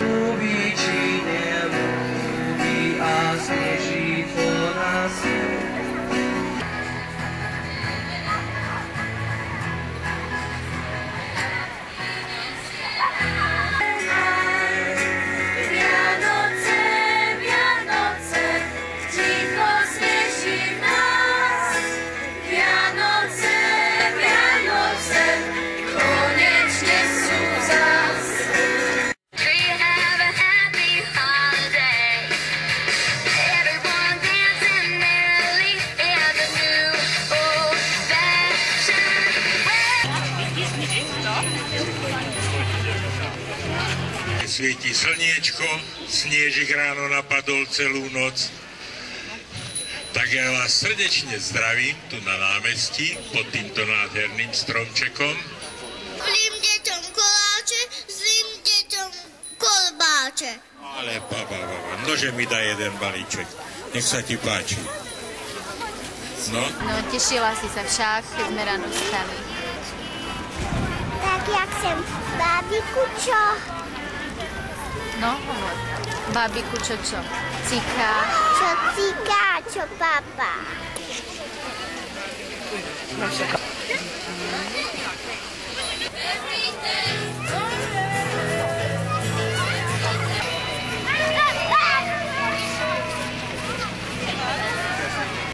Mluví či nemluví a sneží po nás. Svieti slniečko, snežik ráno napadol celú noc. Tak ja vás srdečne zdravím tu na námestí pod týmto nádherným stromčekom. Zlým deťom koláče, zlým deťom kolbáče. Ale baba, nože mi dá jeden balíček. Nech sa ti páči. No? No, tešila si sa však, keď sme ráno vstali. Tak jak sem, bábiku, čo? No, hovor. Bábiku, čo? Cika. Čo cika, čo papa?